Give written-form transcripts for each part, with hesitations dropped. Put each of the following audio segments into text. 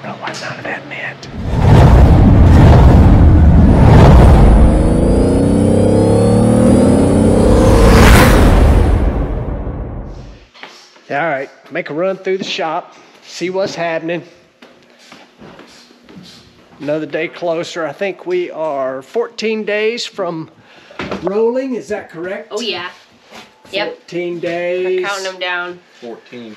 don't know what none of that meant. All right, make a run through the shop, see what's happening. Another day closer. I think we are 14 days from rolling. Is that correct? Oh, yeah. Yep. 14 days. I'm counting them down. 14.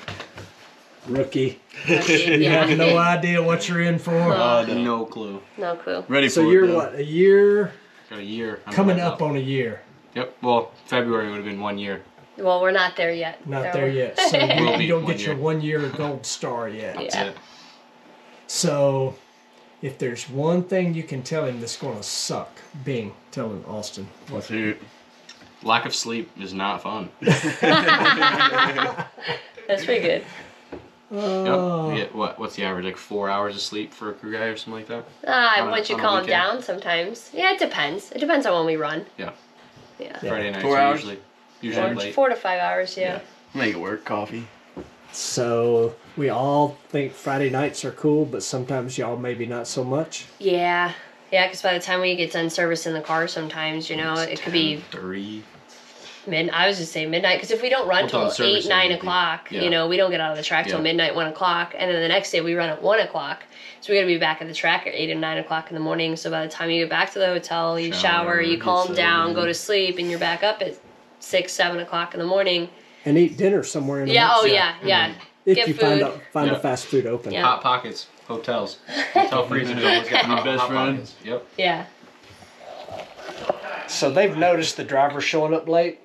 Rookie. You have no idea what you're in for. No clue. No clue. Ready for so it, you're though. what, a year? Got a year. Coming up on a year. Yep. Well, February would have been 1 year. Well, we're not there yet. Not there yet. So We'll you don't be get your 1 year gold star yet. That's Yeah. it. So if there's one thing you can tell him that's going to suck, Bing, tell him, Austin. What's it? Lack of sleep is not fun. That's pretty good. Oh. Yep. What's the average? Like 4 hours of sleep for a crew guy or something like that? Once you on a calm weekend? down sometimes. Yeah, it depends. It depends on when we run. Yeah. Yeah. Friday nights 4 are hours? usually late. 4 to 5 hours, yeah. Make it work. Coffee. So we all think Friday nights are cool, but sometimes y'all maybe not so much. Yeah. Yeah, because by the time we get done servicing the car sometimes, you know, it could be 3. I was just saying midnight, because if we don't run Well, till 8, 9 o'clock, yeah. you know, we don't get out of the track till Yeah. midnight, 1 o'clock, and then the next day we run at 1 o'clock. So we got to be back at the track at 8 and 9 o'clock in the morning. So by the time you get back to the hotel, you shower, you get calm settled down, in. go to sleep, and you're back up at 6, 7 o'clock in the morning. And eat dinner somewhere in the Yeah, mix. oh yeah. If Get you food. find Yeah. a fast food open. Yeah. Hot Pockets, hotels. Hotel freezers always got hot, Best hot friend. Pockets. Yep. Yeah. So they've noticed the driver showing up late.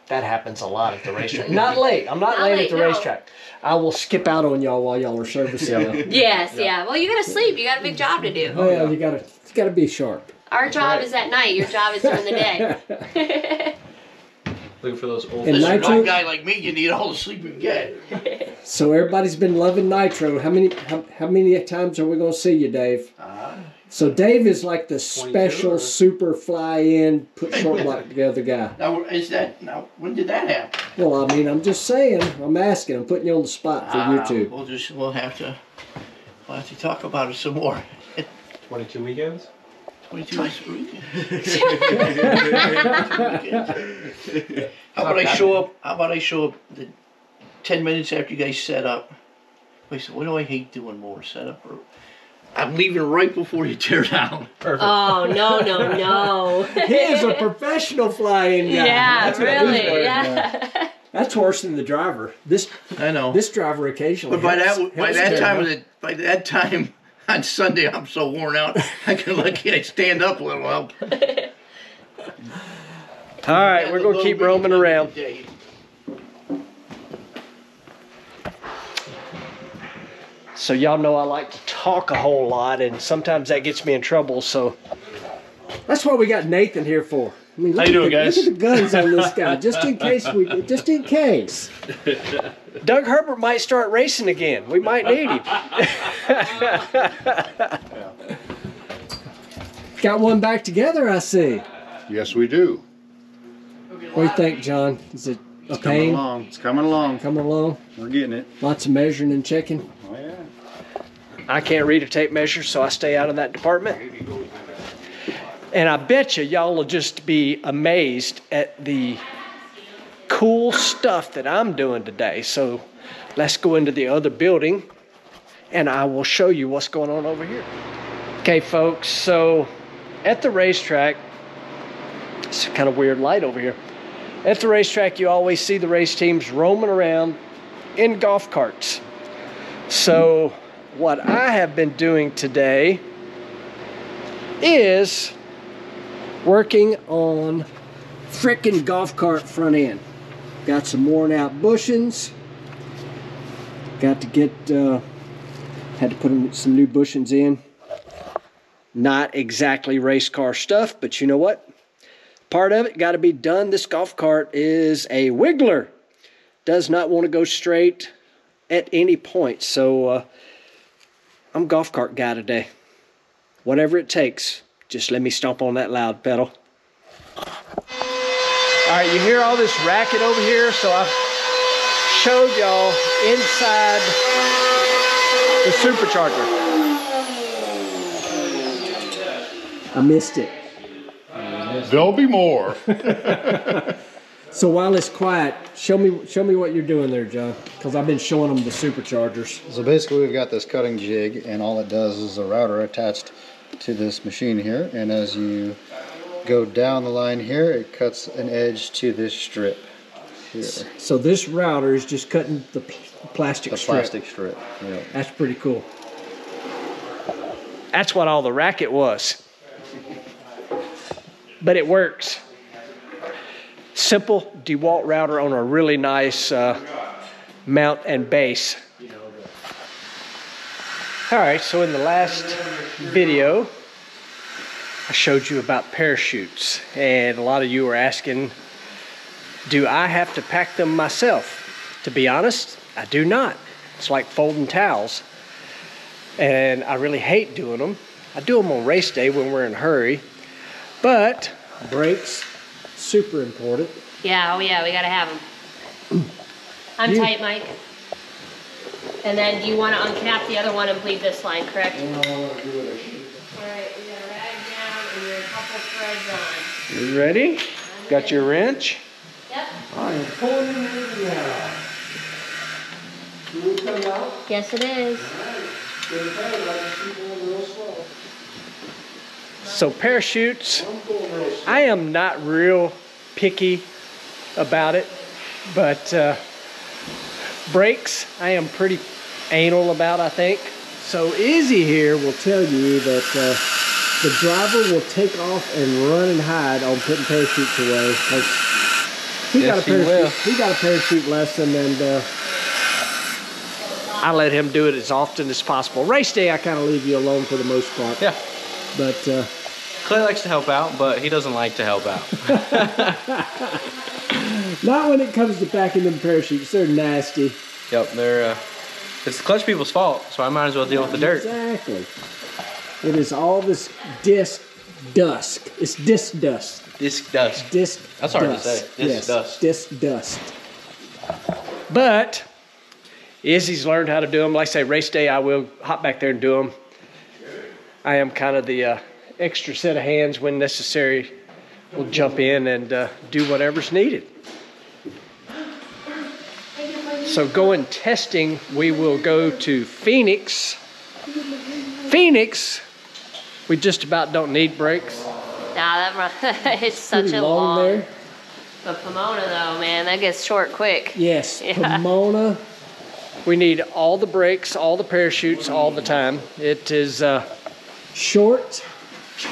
That happens a lot at the racetrack. Not late. I'm not late at the no. racetrack. I will skip out on y'all while y'all are servicing. Yes, yeah. Well, you got to sleep. You got a big job to do. Well, you gotta be sharp. Our job is at night. Your job is during the day. Looking for those old. And Listen, Nitro? a guy like me, you need all the sleep you get. So everybody's been loving Nitro. How many times are we gonna see you, Dave? So Dave is like the special or- super fly-in, put short block together guy. Now, when did that happen? Well, I mean, I'm just saying. I'm asking. I'm putting you on the spot for YouTube. We'll have to talk about it some more. 22 weekends? 22 weeks a weekend. How about I show up 10 minutes after you guys set up? I said, what do I hate doing more, setup or... I'm leaving right before you tear down. Perfect. Oh, no. He is a professional fly-in guy. Yeah, That's what really. he's doing. Yeah. That's worse than the driver. I know. This driver occasionally. But by helps that time on Sunday, I'm so worn out. I can lucky I stand up a little while. All right, we're gonna keep roaming around. So y'all know I like to talk a whole lot, and sometimes that gets me in trouble. So that's what we got Nathan here for. I mean, How you doing, guys? Look at the guns on this guy, just in case. Doug Herbert might start racing again. We might need him. Got one back together, I see. Yes, we do. What do you think, John? Is it a It's coming pain? along. It's coming along. Coming along? We're getting it. Lots of measuring and checking. Oh, yeah. I can't read a tape measure, so I stay out of that department. And I bet you y'all will just be amazed at the cool stuff that I'm doing today. So let's go into the other building and I will show you what's going on over here. Okay, folks, so at the racetrack, it's a kind of weird light over here. At the racetrack, you always see the race teams roaming around in golf carts. So what I have been doing today is working on frickin' golf cart front end. Got some worn out bushings. Got to get, had to put some new bushings in. Not exactly race car stuff, but you know what? Part of it got to be done. This golf cart is a wiggler. Does not want to go straight at any point. So I'm golf cart guy today. Whatever it takes. Just let me stomp on that loud pedal. All right, you hear all this racket over here, so I showed y'all inside The Supercharger. I missed it. There'll be more. So while it's quiet, show me what you're doing there, John, because I've been showing them the Superchargers. So basically we've got this cutting jig, and all it does is a router attached to this machine here, and as you go down the line here, it cuts an edge to this strip here. So this router is just cutting the plastic strip. Plastic strip, yeah. That's pretty cool. That's what all the racket was. But it works. Simple DeWalt router on a really nice mount and base. All right, so in the last video, I showed you about parachutes, and a lot of you were asking, do I have to pack them myself? To be honest, I do not. It's like folding towels, and I really hate doing them. I do them on race day when we're in a hurry, but brakes, super important. Yeah, oh yeah, we gotta have them. I'm tight, Mike. And then do you want to uncap the other one and bleed this line, correct? I want to do it. Alright, we got a rag down and you're a couple threads on. You ready? Got your wrench? Yep. I am pulling it out. Will it come out? Yes, it is. So parachutes, I am not real picky about it, but brakes I am pretty anal about, I think. So Izzy here will tell you that the driver will take off and run and hide on putting parachutes away, because he got a parachute lesson, and I let him do it as often as possible. Race day, I kind of leave you alone for the most part. Yeah. But Clay likes to help out, but he doesn't like to help out. not when it comes to packing them parachutes. They're nasty. Yep, they're it's the clutch people's fault, so I might as well deal with the dirt. Exactly. It is all this disc dust. It's disc dust. Disc dust. Disc That's hard dust. to say. Disc dust. Disc dust. But Izzy's learned how to do them. Like I say, race day, I will hop back there and do them. I am kind of the extra set of hands when necessary. We'll jump in and do whatever's needed. So going testing, we will go to Phoenix. Phoenix, we just about don't need brakes. Nah, that it's such Pretty a long long. there. But Pomona though, man, that gets short quick. Yes, Yeah. Pomona. We need all the brakes, all the parachutes, all the time. It is short. Yeah,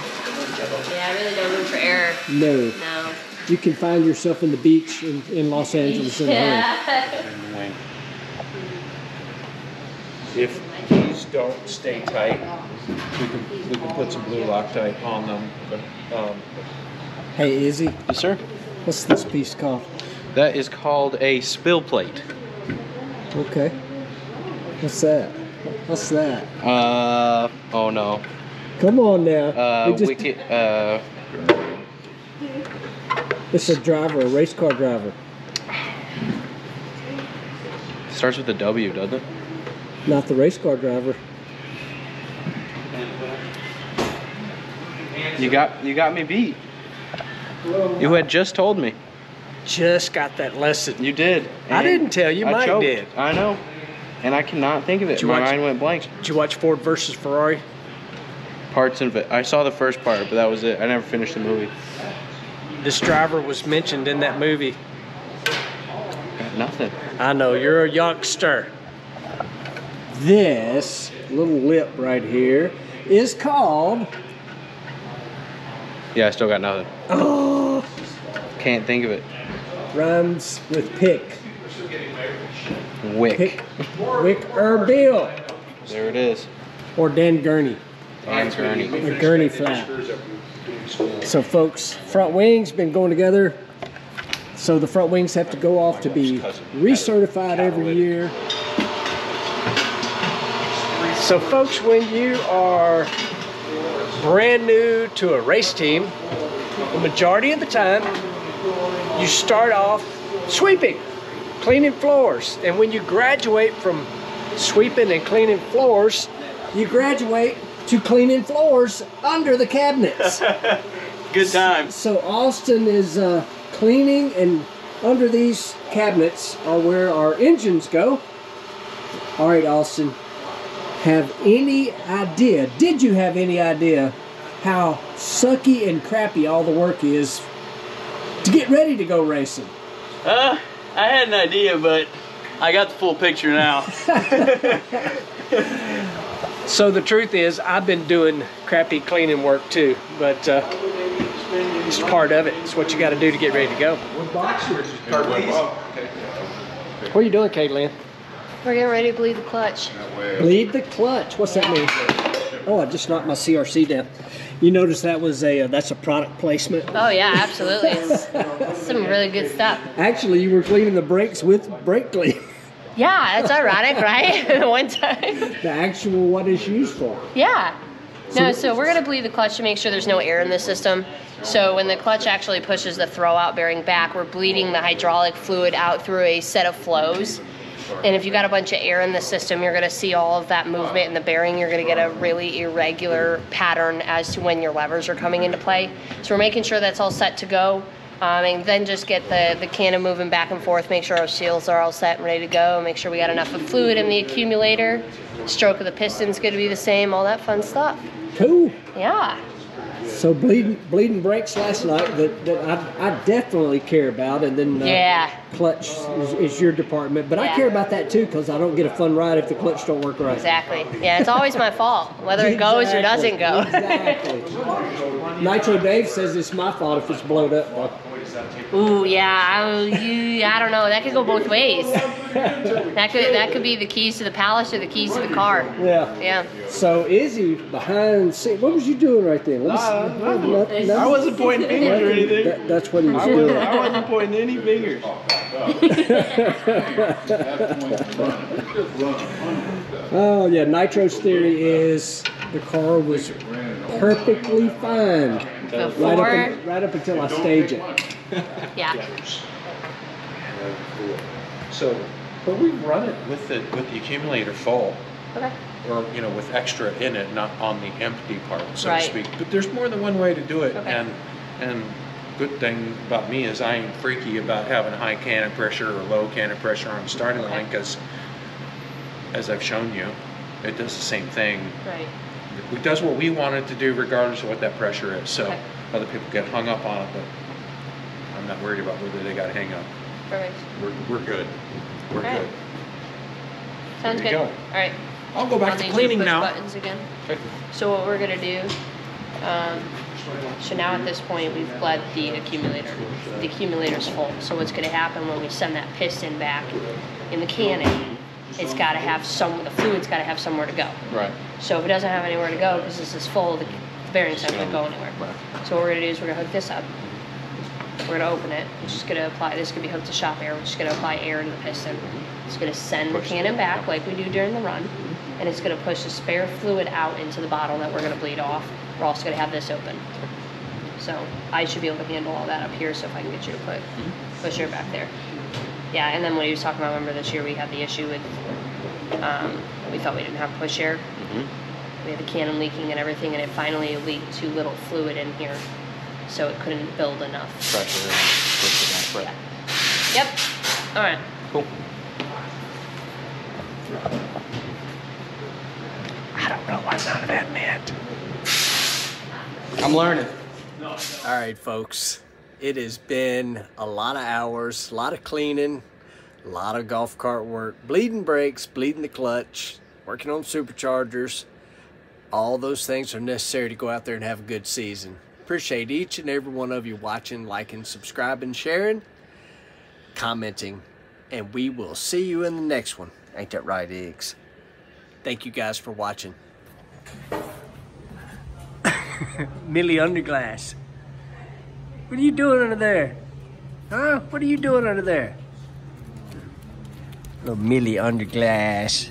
I really don't room for error. No. No. You can find yourself in the beach in Los Angeles in a hurry. Yeah. If these don't stay tight, we can put some blue Loctite on them. But Hey, Izzy, Yes, sir. what's this piece called? That is called a spill plate. Okay. What's that? What's that? Oh no. Come on now. We just- Wicked, It's a driver, a race car driver. starts with a W, doesn't it? Not the race car driver. You got me beat. You had just told me. Just got that lesson. You did. I didn't tell you, I Mike choked. did. I know. And I cannot think of it. Did you My watch- mind went blank. Did you watch Ford versus Ferrari? Parts of it. I saw the first part, but that was it. I never finished the movie. This driver was mentioned in that movie. Got nothing. I know, you're a youngster. This little lip right here is called... Yeah, I still got nothing. Oh, Can't think of it. rhymes with pick. Wick. Pick, Wick or Bill. There it is. Or Dan Gurney. And Gurney. Or Gurney flap. So folks, front wings been going together. So the front wings have to go off to be recertified every year. So folks, when you are brand new to a race team, the majority of the time you start off sweeping, cleaning floors, and when you graduate from sweeping and cleaning floors, you graduate to cleaning floors under the cabinets. Good times. So Austin is cleaning, and under these cabinets are where our engines go. All right, Austin, did you have any idea how sucky and crappy all the work is to get ready to go racing? I had an idea, but I got the full picture now. So the truth is, I've been doing crappy cleaning work too, but it's part of it. It's what you got to do to get ready to go. What are you doing, Caitlin? We're getting ready to bleed the clutch. Bleed the clutch. What's that mean? Oh, I just knocked my CRC down. You notice that was that's a product placement? Oh yeah, absolutely. It's some really good stuff. Actually, you were cleaning the brakes with brake clean. Yeah, that's ironic, right? One time. The actual what it's used for. Yeah. No, so we're gonna bleed the clutch to make sure there's no air in the system. So when the clutch actually pushes the throw-out bearing back, we're bleeding the hydraulic fluid out through a set of flows. And if you got a bunch of air in the system, you're gonna see all of that movement in the bearing. You're gonna get a really irregular pattern as to when your levers are coming into play. So we're making sure that's all set to go. And then just get the cannon moving back and forth, make sure our seals are all set and ready to go, make sure we got enough of fluid in the accumulator, stroke of the piston's gonna be the same, all that fun stuff. Cool. Yeah. So bleeding brakes last night that I definitely care about, and then clutch is your department. But I care about that too, because I don't get a fun ride if the clutch don't work right. Exactly. Yeah, it's always my fault, whether it goes or doesn't go. Exactly. Nitro Dave says it's my fault if it's blowed up, though. Ooh, yeah, I don't know. That could go both ways. That could be the keys to the palace or the keys to the car. Yeah. Yeah. So Izzy behind the scene, what was you doing right there? I wasn't pointing fingers or anything. That's what he was doing. I wasn't pointing any fingers. Oh yeah, Nitro's theory is the car was perfectly fine right up until I stage it. Yeah. So, but we run it with the accumulator full. Okay. Or, you know, with extra in it, not on the empty part, so Right. to speak. But there's more than one way to do it. Okay. And good thing about me is I ain't freaky about having high cannon pressure or low cannon pressure on the starting line, because as I've shown you, it does the same thing. Right. It does what we want it to do regardless of what that pressure is. So Okay. other people get hung up on it, but I'm not worried about whether they got to hang up. Perfect. We're good. We're All right. good. Sounds There good. you All go. right. I'll go back I'll to need you cleaning push now. buttons again. Okay. So what we're gonna do, so now at this point we've bled the accumulator. The accumulator's full. So what's gonna happen when we send that piston back in the cannon, it's gotta have the fluid's gotta have somewhere to go. Right. So if it doesn't have anywhere to go, because this is full, the bearing's not gonna go anywhere. So what we're gonna do is we're gonna hook this up. We're gonna open it. We're just gonna apply, this could be hooked to shop air. We're just gonna apply air to the piston. It's gonna send the cannon back like we do during the run. And it's gonna push the spare fluid out into the bottle that we're gonna bleed off. We're also gonna have this open. So I should be able to handle all that up here, so if I can get you to push air back there. Yeah, and then when he was talking about, remember this year we had the issue with, we thought we didn't have push air. We had the cannon leaking and everything, and it finally leaked too little fluid in here, so it couldn't build enough Pressure. Yeah. Yep. All right. Cool. I don't know why none of that meant. I'm learning. All right, folks. It has been a lot of hours, a lot of cleaning, a lot of golf cart work, bleeding brakes, bleeding the clutch, working on superchargers. All those things are necessary to go out there and have a good season. Appreciate each and every one of you watching, liking, subscribing, sharing, commenting, and we will see you in the next one. Ain't that right, Iggs? Thank you guys for watching. Millie Underglass. What are you doing under there? Huh? What are you doing under there? Little Millie Underglass.